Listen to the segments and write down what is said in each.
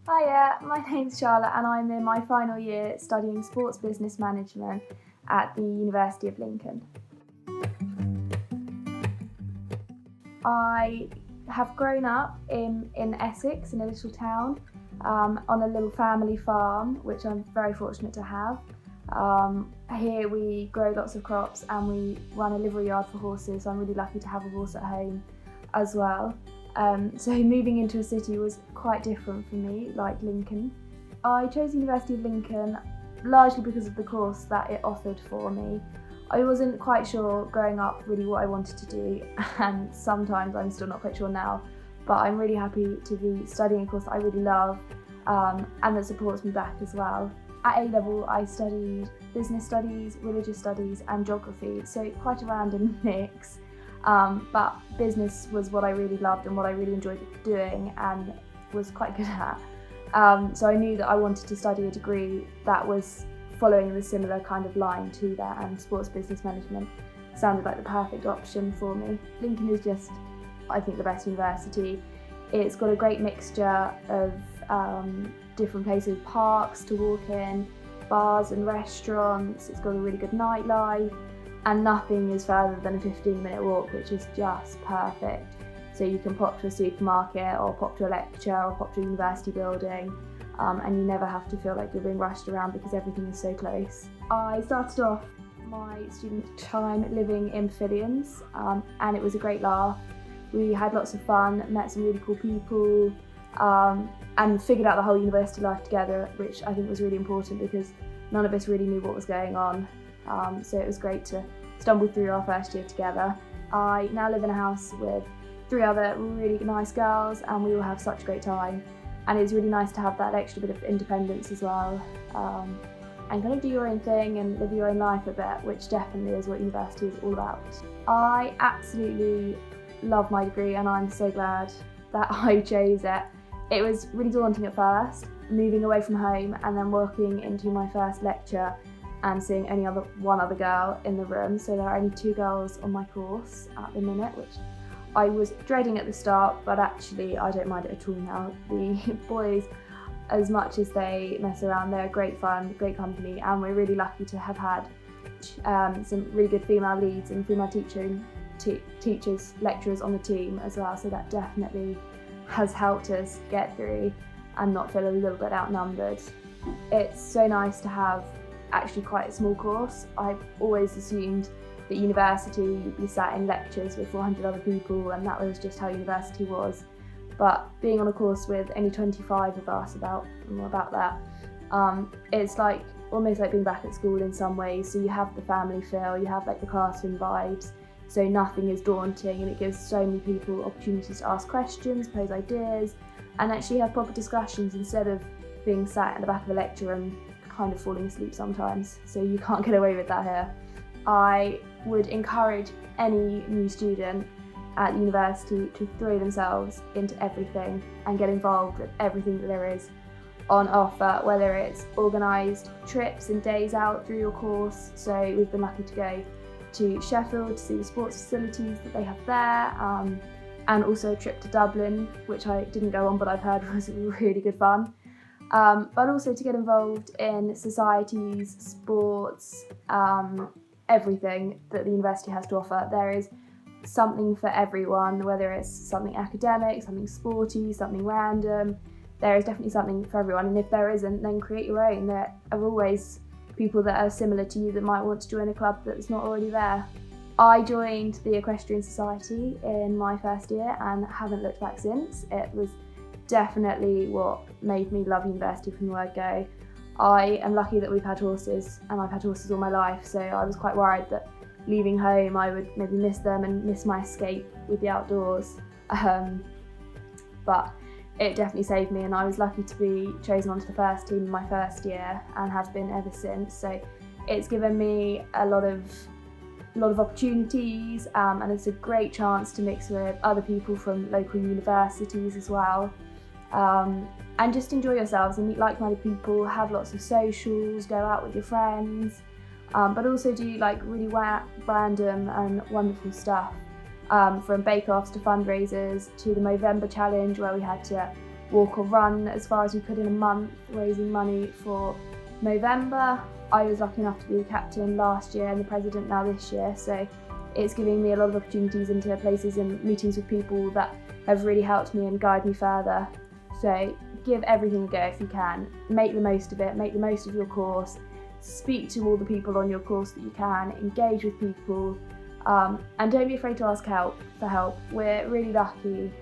Hiya, my name's Charlotte and I'm in my final year studying sports business management at the University of Lincoln. I have grown up in Essex, in a little town, on a little family farm, which I'm very fortunate to have. Here we grow lots of crops and we run a livery yard for horses, so I'm really lucky to have a horse at home as well. So moving into a city was quite different for me, like Lincoln. I chose the University of Lincoln largely because of the course that it offered for me. I wasn't quite sure growing up really what I wanted to do, and sometimes I'm still not quite sure now, but I'm really happy to be studying a course that I really love and that supports me back as well. At A-level I studied business studies, religious studies and geography, so quite a random mix. But business was what I really loved and what I really enjoyed doing and was quite good at. So I knew that I wanted to study a degree that was following the similar kind of line to that, and sports business management sounded like the perfect option for me. Lincoln is just, I think, the best university. It's got a great mixture of different places, parks to walk in, bars and restaurants. It's got a really good nightlife, and nothing is further than a 15-minute walk, which is just perfect. So you can pop to a supermarket or pop to a lecture or pop to a university building, and you never have to feel like you're being rushed around because everything is so close. I started off my student time living in Pavilions, and it was a great laugh. We had lots of fun, met some really cool people, and figured out the whole university life together, which I think was really important because none of us really knew what was going on. So it was great to stumble through our first year together. I now live in a house with 3 other really nice girls, and we all have such a great time. And it's really nice to have that extra bit of independence as well, and kind of do your own thing and live your own life a bit, which definitely is what university is all about. I absolutely love my degree and I'm so glad that I chose it. It was really daunting at first, moving away from home and then walking into my first lecture and seeing only one other girl in the room. So there are only 2 girls on my course at the minute, which I was dreading at the start, but actually I don't mind it at all now. The boys, as much as they mess around, they're great fun, great company, and we're really lucky to have had some really good female leads and female teachers, lecturers on the team as well, so that definitely has helped us get through and not feel a little bit outnumbered. It's so nice to have actually quite a small course. I've always assumed that university you'd be sat in lectures with 400 other people and that was just how university was, but being on a course with only 25 of us, about that, it's like almost like being back at school in some ways. So you have the family feel, you have like the classroom vibes, so nothing is daunting, and it gives so many people opportunities to ask questions, pose ideas, and actually have proper discussions instead of being sat in the back of a lecture and kind of falling asleep sometimes. So you can't get away with that here. I would encourage any new student at the university to throw themselves into everything and get involved with everything that there is on offer, whether it's organised trips and days out through your course. So we've been lucky to go to Sheffield to see the sports facilities that they have there, and also a trip to Dublin, which I didn't go on but I've heard was really good fun. But also to get involved in societies, sports, everything that the university has to offer. There is something for everyone, whether it's something academic, something sporty, something random. There is definitely something for everyone, and if there isn't, then create your own. There are always people that are similar to you that might want to join a club that's not already there. I joined the Equestrian Society in my first year and haven't looked back since. It was definitely what made me love university from the word go. I am lucky that we've had horses, and I've had horses all my life, so I was quite worried that leaving home I would maybe miss them and miss my escape with the outdoors. But it definitely saved me, and I was lucky to be chosen onto the first team in my first year and have been ever since. So it's given me a lot of opportunities, and it's a great chance to mix with other people from local universities as well. And just enjoy yourselves and meet like-minded people, have lots of socials, go out with your friends, but also do like really random and wonderful stuff, from bake-offs to fundraisers to the Movember challenge, where we had to walk or run as far as we could in a month, raising money for Movember. I was lucky enough to be captain last year and the president now this year, so it's giving me a lot of opportunities into places and meetings with people that have really helped me and guide me further. So give everything a go if you can. Make the most of it, make the most of your course, speak to all the people on your course that you can, engage with people, and don't be afraid to ask for help. We're really lucky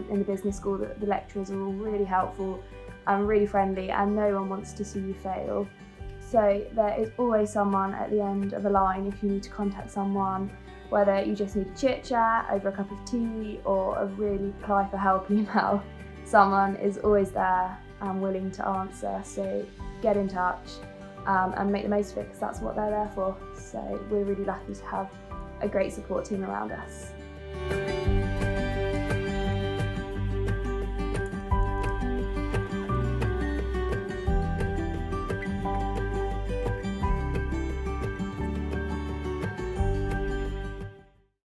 in the business school that the lecturers are all really helpful and really friendly, and no one wants to see you fail. So there is always someone at the end of a line if you need to contact someone, whether you just need a chit chat over a cup of tea or a really apply for help email. Someone is always there and willing to answer, so get in touch and make the most of it, because that's what they're there for. So we're really lucky to have a great support team around us.